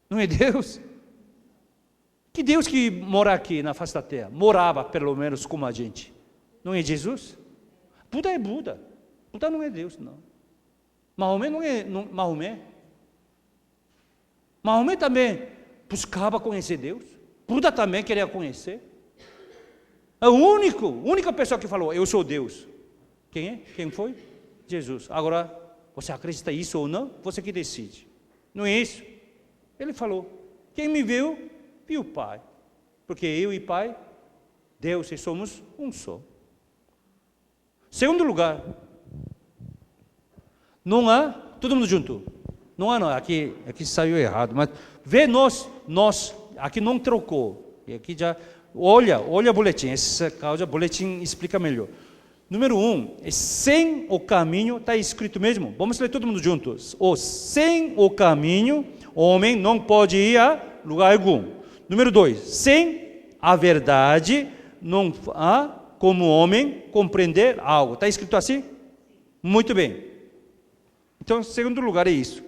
Não é Deus? Que Deus que mora aqui na face da terra, morava pelo menos como a gente, não é Jesus? Buda é Buda, Buda não é Deus, não. Maomé não é Maomé. Maomé também buscava conhecer Deus. Buda também queria conhecer. A única pessoa que falou, eu sou Deus. Quem é? Quem foi? Jesus. Agora, você acredita isso ou não? Você que decide. Não é isso? Ele falou, quem me viu, viu o Pai. Porque eu e Pai, Deus, e somos um só. Segundo lugar, não há, todo mundo junto. Não há, não, aqui saiu errado, mas vê nós, aqui não trocou. E aqui já, olha o boletim, essa causa, o boletim explica melhor. Número 1, sem o caminho, está escrito mesmo, vamos ler todo mundo juntos. Sem o caminho, o homem não pode ir a lugar algum. Número 2, sem a verdade, não há como homem compreender algo. Está escrito assim? Muito bem. Então, segundo lugar é isso.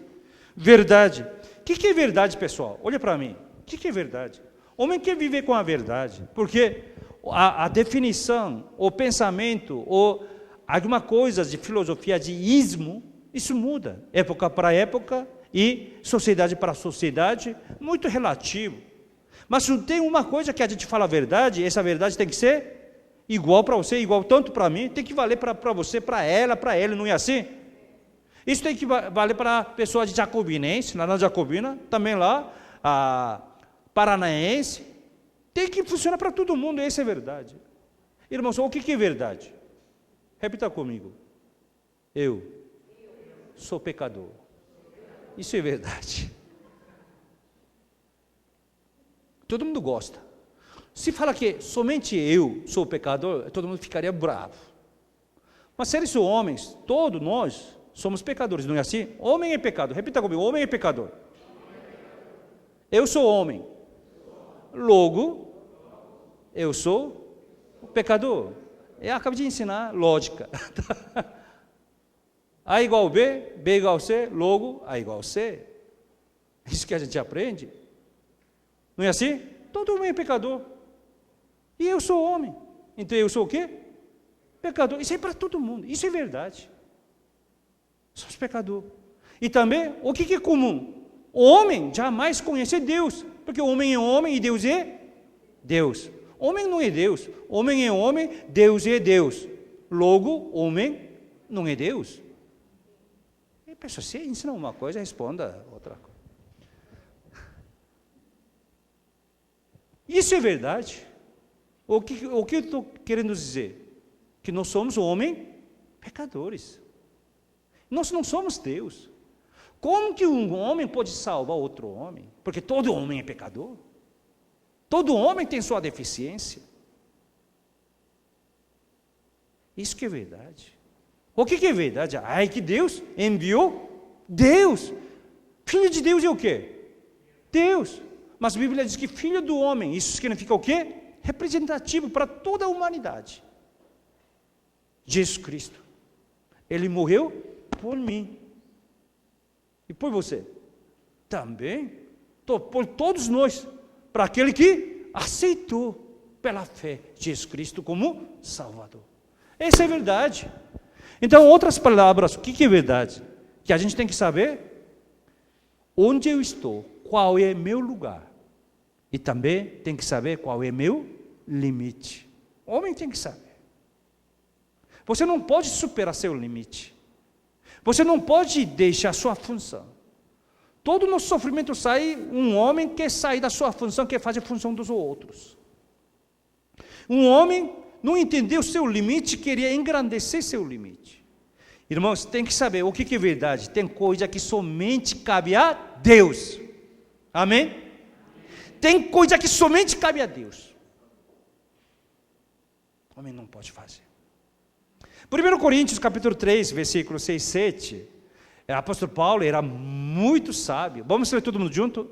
Verdade. O que é verdade, pessoal? Olha para mim. O que é verdade? O homem quer viver com a verdade, porque a definição, o pensamento, ou alguma coisa de filosofia, de ismo, isso muda, época para época e sociedade para sociedade, muito relativo. Mas se tem uma coisa que a gente fala a verdade, essa verdade tem que ser igual para você, igual tanto para mim, tem que valer para você, para ele, não é assim? Isso tem que valer para a pessoa de Jacobinense, lá na Jacobina, também lá, a Paranaense, tem que funcionar para todo mundo, essa é verdade. Irmãos, o que é verdade? Repita comigo. Eu sou pecador. Isso é verdade. Todo mundo gosta. Se fala que somente eu sou pecador, todo mundo ficaria bravo. Mas seres homens, todos nós, somos pecadores, não é assim? Homem é pecador. Repita comigo, homem é pecador. Eu sou homem. Logo, eu sou pecador. Eu acabo de ensinar lógica. A igual B, B igual C, logo A igual C. Isso que a gente aprende. Não é assim? Todo homem é pecador. E eu sou homem. Então eu sou o quê? Pecador. Isso é para todo mundo. Isso é verdade. Somos pecadores. E também, o que é comum? O homem jamais conhece Deus. Porque o homem é homem e Deus é Deus. Homem não é Deus. Homem é homem, Deus é Deus. Logo, homem não é Deus. E a pessoa, se ensina uma coisa, responda outra coisa. Isso é verdade. O que eu estou querendo dizer? Que nós somos homens pecadores. Nós não somos Deus. Como que um homem pode salvar outro homem? Porque todo homem é pecador. Todo homem tem sua deficiência. Isso que é verdade. O que é verdade? Ai, que Deus enviou Deus. Filho de Deus é o quê? Deus. Mas a Bíblia diz que filho do homem, isso significa o quê? Representativo para toda a humanidade. Jesus Cristo. Ele morreu por mim. E por você? Também. Por todos nós. Para aquele que aceitou pela fé Jesus Cristo como Salvador. Essa é a verdade. Então, outras palavras, o que é verdade? Que a gente tem que saber onde eu estou, qual é meu lugar. E também tem que saber qual é meu limite. O homem tem que saber. Você não pode superar seu limite. Você não pode deixar sua função. Todo nosso sofrimento sai, um homem quer sair da sua função, quer fazer a função dos outros. Um homem não entendeu o seu limite, queria engrandecer seu limite. Irmãos, tem que saber o que é verdade. Tem coisa que somente cabe a Deus. Amém? Tem coisa que somente cabe a Deus. O homem não pode fazer. 1 Coríntios capítulo 3, versículo 6, 7, o apóstolo Paulo era muito sábio. Vamos ler todo mundo junto?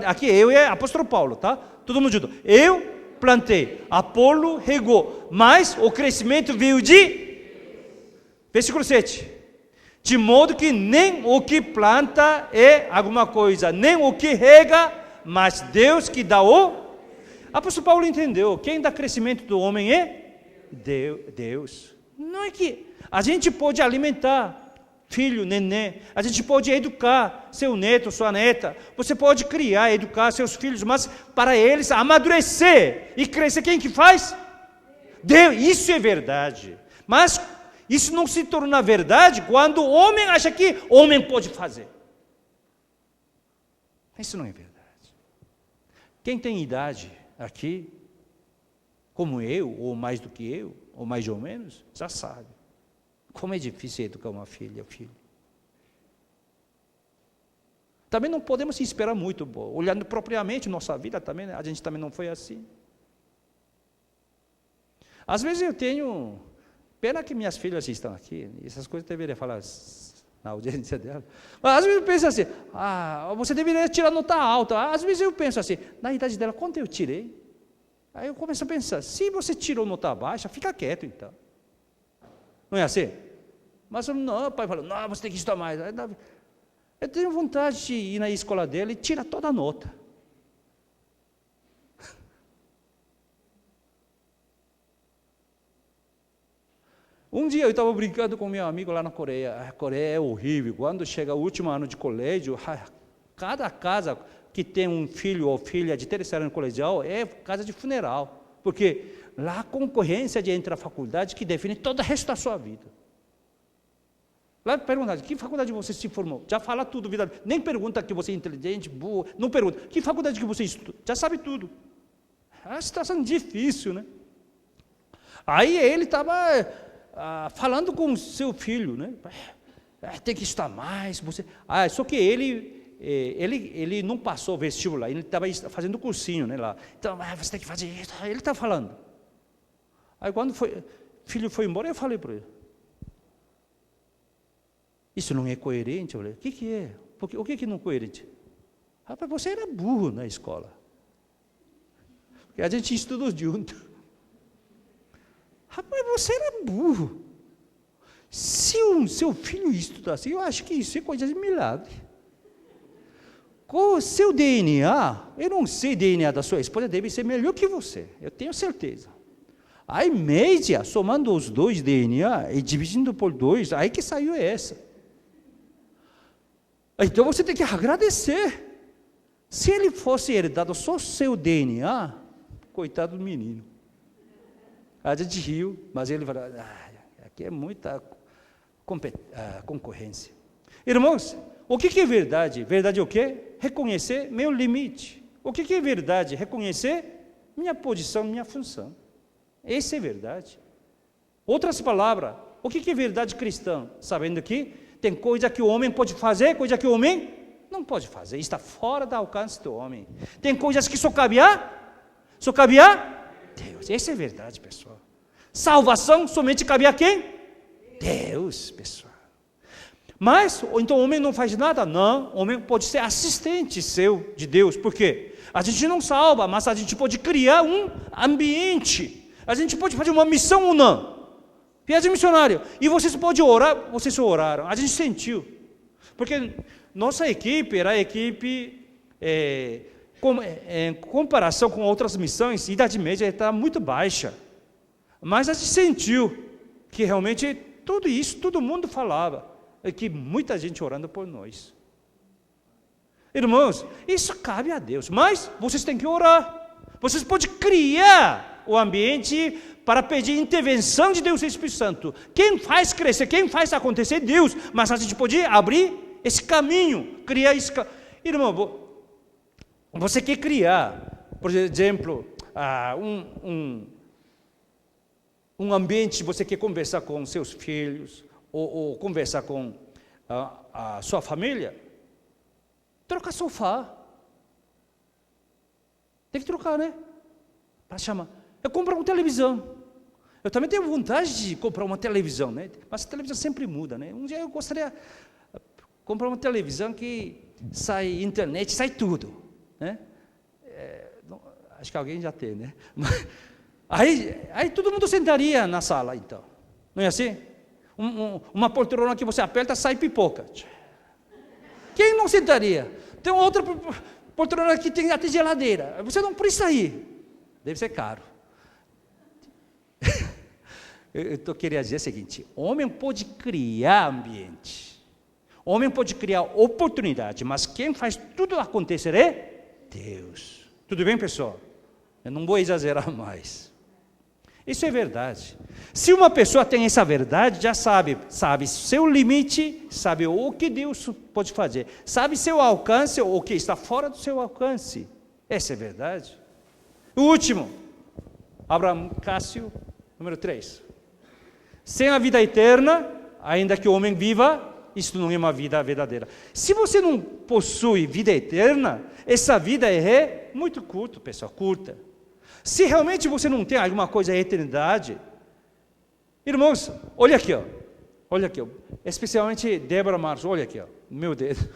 Aqui eu é apóstolo Paulo, tá? Todo mundo junto. Eu plantei, Apolo regou, mas o crescimento veio de... Versículo 7. De modo que nem o que planta é alguma coisa, nem o que rega, mas Deus que dá o... Apóstolo Paulo entendeu, quem dá crescimento do homem é Deus. Não é que a gente pode alimentar filho, neném. A gente pode educar seu neto, sua neta. Você pode criar, educar seus filhos, mas para eles amadurecer e crescer, quem que faz? Deus. Isso é verdade. Mas isso não se torna verdade quando o homem acha que o homem pode fazer. Isso não é verdade. Quem tem idade aqui, como eu, ou mais do que eu, ou mais ou menos, já sabe como é difícil educar uma filha, filho. Também não podemos esperar muito, olhando propriamente nossa vida também, né? A gente também não foi assim. Às vezes eu tenho pena que minhas filhas estão aqui, essas coisas eu deveria falar na audiência dela. Mas às vezes eu penso assim, você deveria tirar nota alta. Às vezes eu penso assim, na idade dela, quanto eu tirei? Aí eu começo a pensar, se você tirou nota baixa, fica quieto então. Não é assim? Mas não, o pai fala, não, você tem que estudar mais. Eu tenho vontade de ir na escola dela e tirar toda a nota. Um dia eu estava brincando com meu amigo lá na Coreia. A Coreia é horrível. Quando chega o último ano de colégio, cada casa que tem um filho ou filha de terceiro ano colegial é casa de funeral. Porque lá a concorrência de entrar na faculdade que define todo o resto da sua vida. Lá pergunta, que faculdade você se formou? Já fala tudo, vida. Nem pergunta que você é inteligente, burro. Não pergunta, que faculdade que você estuda? Já sabe tudo. É uma situação difícil, né? Aí ele estava falando com seu filho, né? Tem que estudar mais. Só que ele não passou o vestibular, ele estava fazendo cursinho, né, lá. Então, você tem que fazer isso. Ele está falando. Aí quando o filho foi embora, eu falei para ele, isso não é coerente? Eu falei, o que é? O que não é coerente? Rapaz, você era burro na escola. Porque a gente estudou junto. Rapaz, você era burro. Se o seu filho estudasse, eu acho que isso é coisa de milagre. Com o seu DNA, eu não sei o DNA da sua esposa, deve ser melhor que você, eu tenho certeza. Aí, média, somando os dois DNA e dividindo por 2, aí que saiu essa. Então você tem que agradecer. Se ele fosse herdado só o seu DNA, coitado do menino. A gente riu, mas ele falou, aqui é muita concorrência. Irmãos, o que é verdade? Verdade é o quê? Reconhecer meu limite. O que é verdade? Reconhecer minha posição, minha função. Essa é verdade. Outras palavras, o que é verdade cristã? Sabendo que tem coisa que o homem pode fazer, coisa que o homem não pode fazer. Está fora do alcance do homem. Tem coisas que só cabe a Deus. Essa é verdade, pessoal. Salvação somente cabe a quem? Deus, pessoal. Mas, então o homem não faz nada? Não, o homem pode ser assistente seu de Deus. Por quê? A gente não salva, mas a gente pode criar um ambiente. A gente pode fazer uma missão ou não. Viagem missionária. E vocês podem orar, vocês oraram. A gente sentiu. Porque nossa equipe era a equipe, em comparação com outras missões, a idade média está muito baixa. Mas a gente sentiu que realmente tudo isso, todo mundo falava. E que muita gente orando por nós. Irmãos, isso cabe a Deus. Mas vocês têm que orar. Vocês podem criar o ambiente para pedir intervenção de Deus e Espírito Santo. Quem faz crescer, quem faz acontecer é Deus. Mas a gente pode abrir esse caminho, criar esse caminho. Irmão, você quer criar, por exemplo, um ambiente, você quer conversar com seus filhos, ou conversar com a sua família, troca sofá. Tem que trocar, né? Para chamar. Eu compro uma televisão. Eu também tenho vontade de comprar uma televisão, né? Mas a televisão sempre muda, né? Um dia eu gostaria de comprar uma televisão que sai internet, sai tudo, né? Acho que alguém já tem, né? Aí todo mundo sentaria na sala, então. Não é assim? Uma poltrona que você aperta, sai pipoca. Quem não sentaria? Tem outra poltrona que tem até geladeira. Você não precisa ir. Deve ser caro. Eu queria dizer o seguinte: homem pode criar ambiente. Homem pode criar oportunidade, mas quem faz tudo acontecer é Deus. Tudo bem, pessoal? Eu não vou exagerar mais. Isso é verdade. Se uma pessoa tem essa verdade, já sabe seu limite, sabe o que Deus pode fazer, sabe seu alcance, ou o que está fora do seu alcance. Essa é verdade. O último, Abraham Cássio, número 3. Sem a vida eterna, ainda que o homem viva, isso não é uma vida verdadeira. Se você não possui vida eterna, essa vida é muito curta, pessoal, curta. Se realmente você não tem alguma coisa eternidade, irmãos, olha aqui, especialmente Débora Marcos, olha aqui, meu dedo.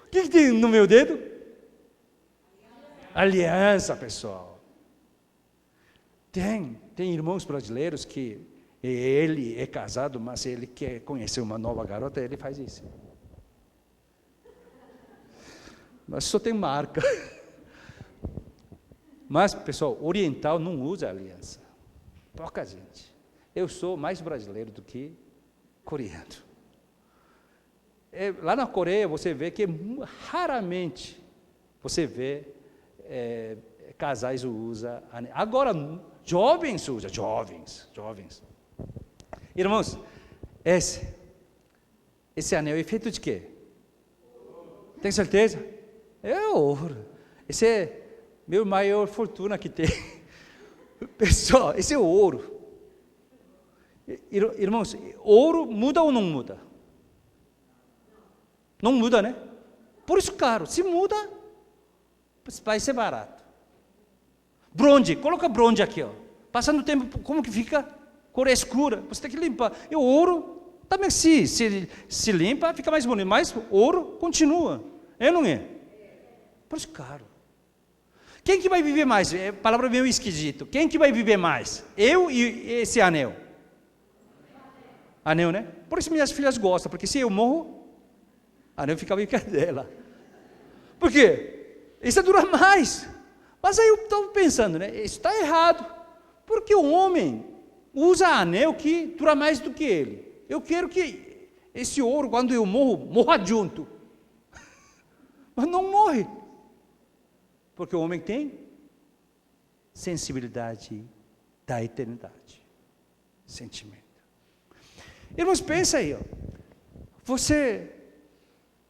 O que tem no meu dedo? Aliança, pessoal. Tem irmãos brasileiros que ele é casado, mas ele quer conhecer uma nova garota, ele faz isso. Mas só tem marca. Mas, pessoal, oriental não usa aliança. Pouca gente. Eu sou mais brasileiro do que coreano. Lá na Coreia você vê que raramente você vê casais usam. Agora, jovens usam, jovens. Irmãos, esse anel é feito de quê? Tem certeza? É ouro. Esse é meu maior fortuna que tem. Pessoal, esse é ouro. Irmãos, ouro muda ou não muda? Não muda, né? Por isso caro. Se muda, vai ser barato. Bronze, coloca bronze aqui, ó. Passando o tempo, como que fica? Cor escura. Você tem que limpar. E o ouro também se limpa, fica mais bonito. Mas o ouro continua. É ou não é? Por isso caro. Quem que vai viver mais? É palavra meio esquisito. Quem que vai viver mais? Eu e esse anel? Anel, né? Por isso minhas filhas gostam, porque se eu morro, anel fica bem dela. Por quê? Isso dura mais. Mas aí eu estou pensando, né? Isso está errado. Porque o homem usa anel que dura mais do que ele. Eu quero que esse ouro, quando eu morra junto. Mas não morre. Porque o homem tem sensibilidade da eternidade. Sentimento. Irmãos, pensa aí. Você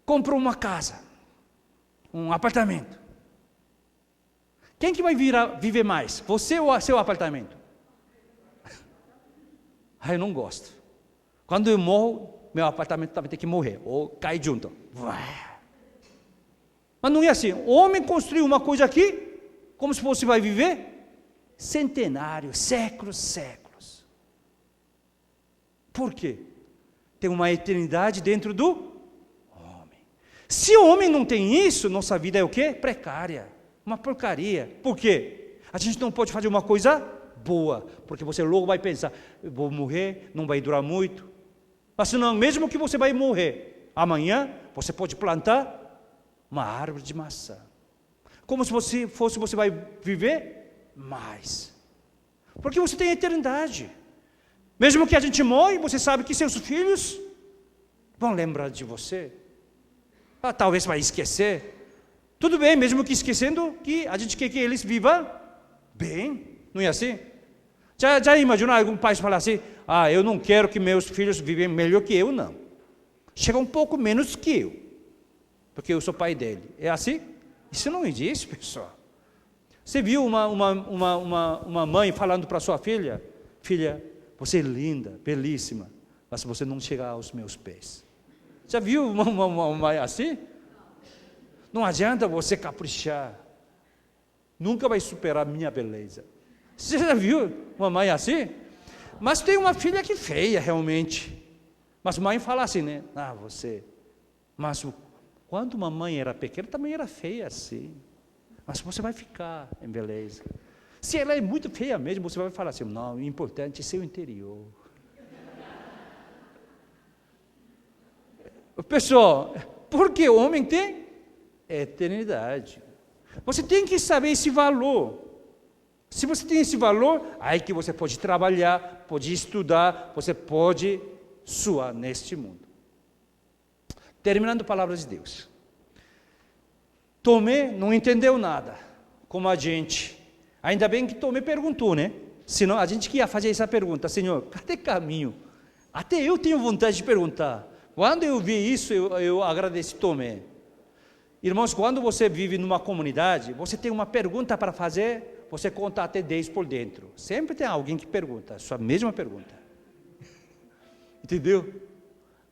comprou uma casa, um apartamento. Quem que vai viver mais? Você ou seu apartamento? Eu não gosto. Quando eu morro, meu apartamento também tem que morrer. Ou cai junto. Mas não é assim. O homem construiu uma coisa aqui, como se fosse vai viver centenários, séculos. Por quê? Tem uma eternidade dentro do homem. Se o homem não tem isso, nossa vida é o quê? Precária. Uma porcaria. Por quê? A gente não pode fazer uma coisa boa, porque você logo vai pensar, eu vou morrer, não vai durar muito. Mas senão, mesmo que você vai morrer, amanhã você pode plantar uma árvore de maçã. Como se você vai viver mais. Porque você tem eternidade. Mesmo que a gente morre, você sabe que seus filhos vão lembrar de você. Talvez vai esquecer. Tudo bem, mesmo que esquecendo, que a gente quer que eles vivam bem. Não é assim? Já imaginou algum pai falar assim, eu não quero que meus filhos vivem melhor que eu, não. Chega um pouco menos que eu, porque eu sou pai dele. É assim? Isso não existe, pessoal. Você viu uma mãe falando para sua filha, você é linda, belíssima, mas você não chega aos meus pés. Já viu uma mãe assim? Não adianta você caprichar, nunca vai superar minha beleza. Você já viu uma mãe assim? Mas tem uma filha que é feia realmente. Mas a mãe fala assim, né? Você. Mas quando uma mãe era pequena, também era feia assim. Mas você vai ficar em beleza. Se ela é muito feia mesmo, você vai falar assim, não, o importante é seu interior. Pessoal, porque o homem tem eternidade. Você tem que saber esse valor. Se você tem esse valor, aí que você pode trabalhar, pode estudar, você pode suar neste mundo. Terminando a palavra de Deus. Tomé não entendeu nada, como a gente. Ainda bem que Tomé perguntou, né? Senão a gente que ia fazer essa pergunta, Senhor, cadê caminho? Até eu tenho vontade de perguntar. Quando eu vi isso, eu agradeci Tomé. Irmãos, quando você vive numa comunidade, você tem uma pergunta para fazer, você conta até 10 por dentro. Sempre tem alguém que pergunta, a sua mesma pergunta. Entendeu?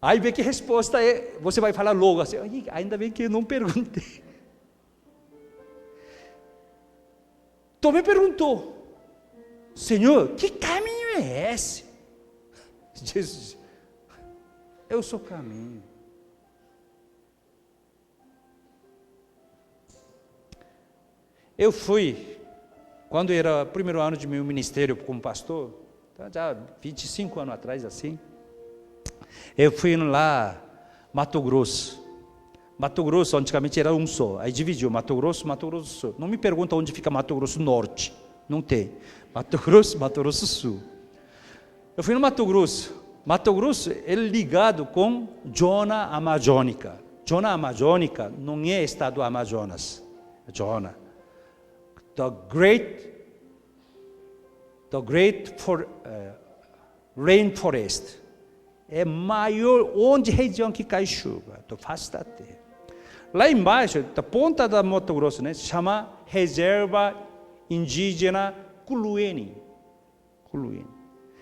Aí vê que resposta é, você vai falar logo assim, ainda bem que eu não perguntei. Tomé perguntou, Senhor, que caminho é esse? Jesus, eu sou o caminho. Eu fui, quando era o primeiro ano de meu ministério como pastor, já 25 anos atrás assim, eu fui lá, Mato Grosso. Mato Grosso antigamente era um só, aí dividiu, Mato Grosso do Sul. Não me pergunta onde fica Mato Grosso Norte, não tem. Mato Grosso Sul. Eu fui no Mato Grosso. Mato Grosso é ligado com Zona Amazônica. Zona Amazônica não é estado Amazonas. Zona. The Great Rainforest. É maior onde região que cai chuva, do face da terra. Lá embaixo, da ponta da Mato Grosso, né, se chama Reserva Indígena Culuene.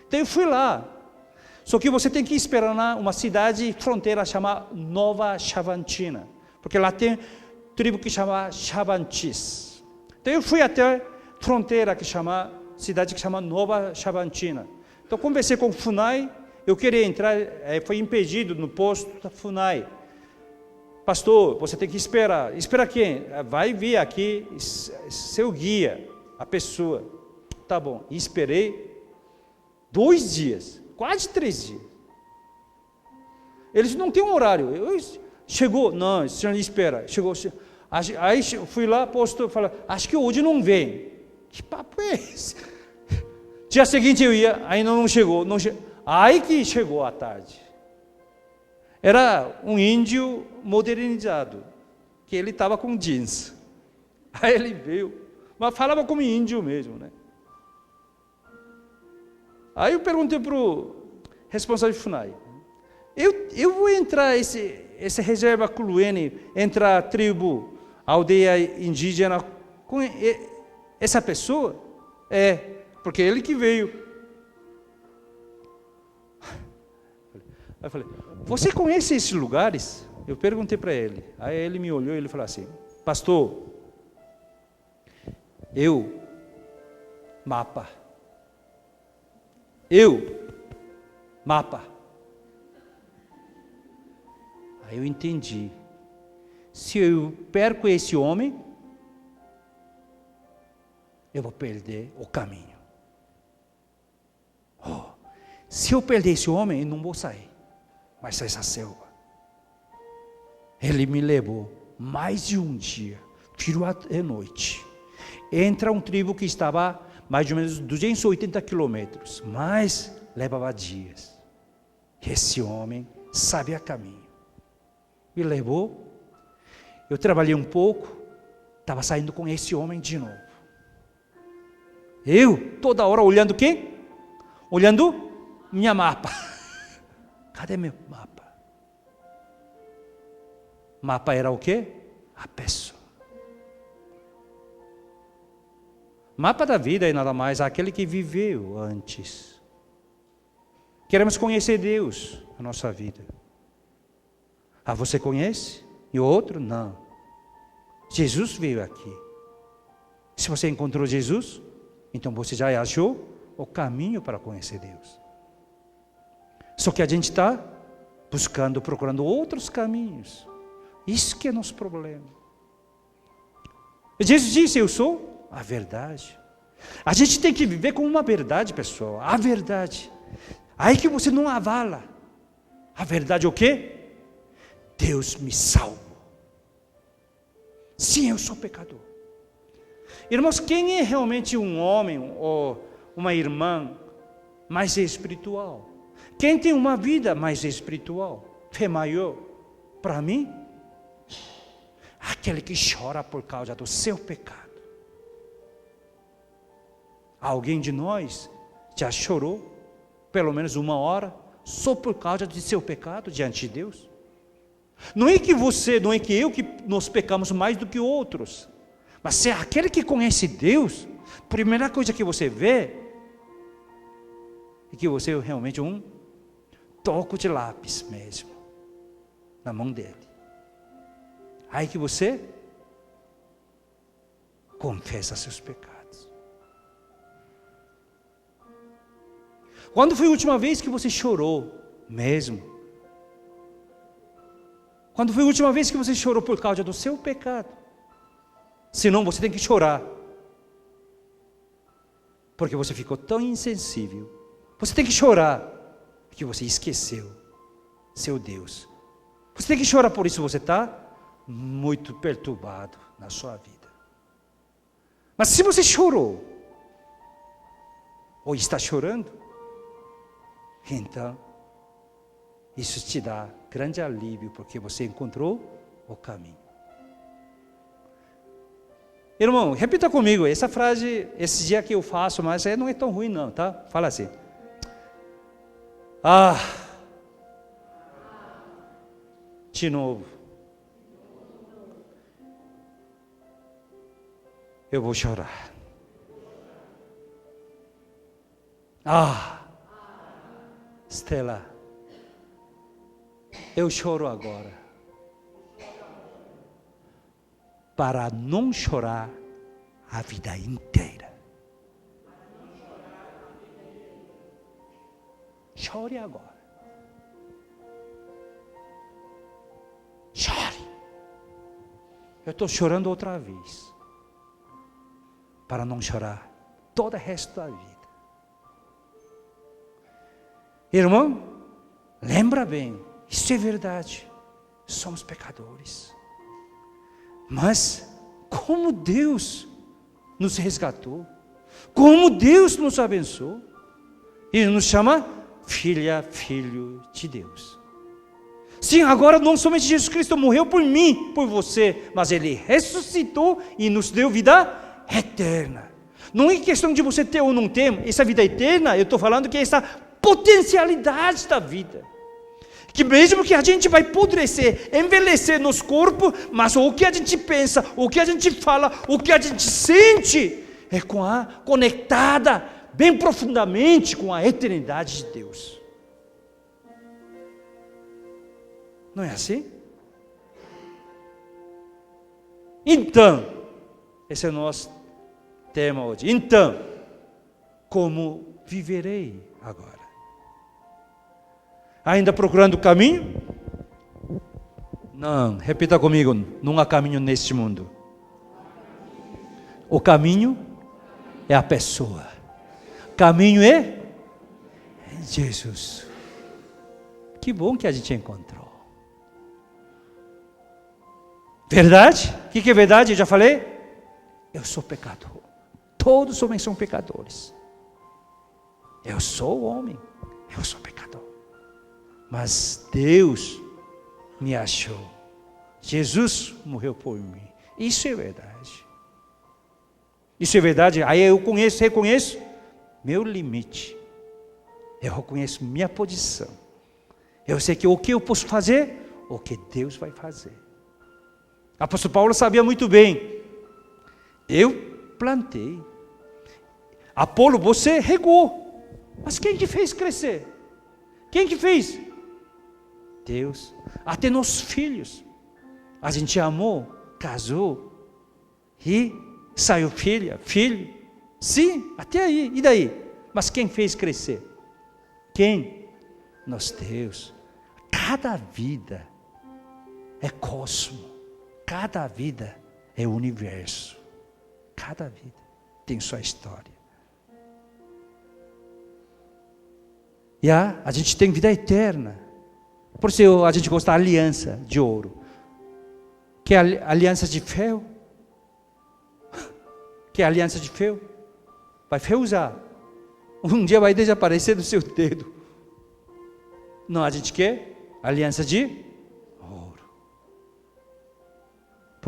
Então eu fui lá. Só que você tem que esperar uma cidade fronteira chamada Nova Chavantina, porque lá tem tribo que chama Chavantis. Então eu fui até fronteira cidade que chama Nova Chavantina. Então conversei com o FUNAI, eu queria entrar, foi impedido no posto da FUNAI. Pastor, você tem que esperar. Espera quem? Vai vir aqui seu guia, a pessoa. Tá bom. E esperei 2 dias, quase 3 dias. Eles não têm um horário. Chegou, não, senhor espera. Chegou. Aí fui lá, posto, falei, acho que hoje não vem. Que papo é esse? Dia seguinte eu ia, ainda não chegou. Aí que chegou à tarde. Era um índio modernizado, que ele estava com jeans. Aí ele veio, mas falava como índio mesmo, né? Aí eu perguntei para o responsável de FUNAI, eu vou entrar essa reserva Culuene, entrar a tribo, a aldeia indígena, com essa pessoa? Porque ele que veio. Aí eu falei, você conhece esses lugares? Eu perguntei para ele. Aí ele me olhou e ele falou assim, pastor, mapa. Aí eu entendi. Se eu perco esse homem, eu vou perder o caminho. Se eu perder esse homem, eu não vou sair. Mas essa selva. Ele me levou mais de um dia, virou à noite. Entra um tribo que estava mais ou menos 280 quilômetros, mas levava dias. Esse homem sabia caminho. Me levou, eu trabalhei um pouco, estava saindo com esse homem de novo. Eu, toda hora, olhando quem? Olhando minha mapa. Cadê meu mapa? Mapa era o quê? A pessoa. Mapa da vida é nada mais aquele que viveu antes. Queremos conhecer Deus na nossa vida. Você conhece? E o outro? Não. Jesus veio aqui. Se você encontrou Jesus, então você já achou o caminho para conhecer Deus. Só que a gente está procurando outros caminhos. Isso que é nosso problema. Jesus disse, eu sou a verdade. A gente tem que viver com uma verdade, pessoal. A verdade. Aí que você não avala. A verdade é o quê? Deus me salvou. Sim, eu sou pecador. Irmãos, quem é realmente um homem ou uma irmã mais espiritual? Quem tem uma vida mais espiritual? Fé maior? Para mim, aquele que chora por causa do seu pecado. Alguém de nós já chorou pelo menos 1 hora só por causa de seu pecado diante de Deus? Não é que você, não é que eu que nós pecamos mais do que outros, mas se é aquele que conhece Deus, a primeira coisa que você vê é que você é realmente um toco de lápis mesmo na mão dele. Aí que você confessa seus pecados. Quando foi a última vez que você chorou mesmo? Quando foi a última vez que você chorou por causa do seu pecado? Senão você tem que chorar, porque você ficou tão insensível. Você tem que chorar, porque você esqueceu seu Deus. Você tem que chorar, por isso você está muito perturbado na sua vida. Mas se você chorou, ou está chorando, então isso te dá grande alívio, porque você encontrou o caminho. Irmão, repita comigo, essa frase, esse dia que eu faço, mas não é tão ruim não, tá? Fala assim. De novo. Eu vou chorar. Estela, eu choro agora para não chorar a vida inteira. Chore agora. Chore. Eu estou chorando outra vez para não chorar todo o resto da vida. Irmão, lembra bem, isso é verdade, somos pecadores, mas como Deus nos resgatou, como Deus nos abençoou, e nos chama filha, filho de Deus. Sim, agora não somente Jesus Cristo morreu por mim, por você, mas Ele ressuscitou e nos deu vida eterna. Não é questão de você ter ou não ter essa vida eterna, eu estou falando que essa potencialidade da vida, que mesmo que a gente vai apodrecer, envelhecer nos corpos, mas o que a gente pensa, o que a gente fala, o que a gente sente, é conectada bem profundamente com a eternidade de Deus. Não é assim? Então, esse é o nosso tema hoje. Então, como viverei agora? Ainda procurando o caminho? Não, repita comigo, não há caminho neste mundo. O caminho é a pessoa. O caminho é Jesus. Que bom que a gente encontrou. Verdade? O que é verdade? Eu já falei? Eu sou pecador. Todos homens são pecadores. Eu sou homem. Eu sou pecador. Mas Deus me achou. Jesus morreu por mim. Isso é verdade. Isso é verdade. Aí eu reconheço meu limite. Eu reconheço minha posição. Eu sei que o que eu posso fazer, o que Deus vai fazer. O apóstolo Paulo sabia muito bem. Eu plantei. Apolo, você regou. Mas quem que fez crescer? Quem que fez? Deus. Até nossos filhos. A gente amou, casou e saiu filho. Sim, até aí. E daí? Mas quem fez crescer? Quem? Nosso Deus. Cada vida é cosmo. Cada vida é universo. Cada vida tem sua história. E a gente tem vida eterna. Por isso a gente gosta da aliança de ouro. Que é a aliança de ferro? Que é a aliança de ferro? Vai ferruzar. Um dia vai desaparecer do seu dedo. Não, a gente quer aliança de ouro.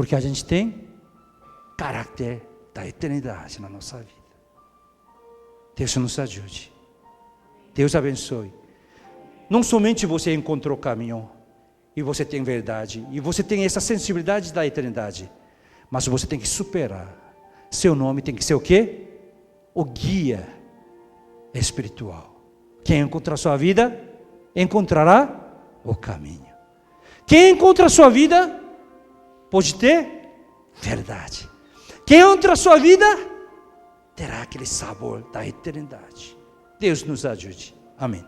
Porque a gente tem caráter da eternidade na nossa vida. Deus nos ajude. Deus abençoe. Não somente você encontrou o caminho, e você tem verdade, e você tem essa sensibilidade da eternidade, mas você tem que superar. Seu nome tem que ser o quê? O guia espiritual. Quem encontrar a sua vida, encontrará o caminho. Quem encontra a sua vida, pode ter verdade. Quem encontra a sua vida, terá aquele sabor da eternidade. Deus nos ajude. Amém.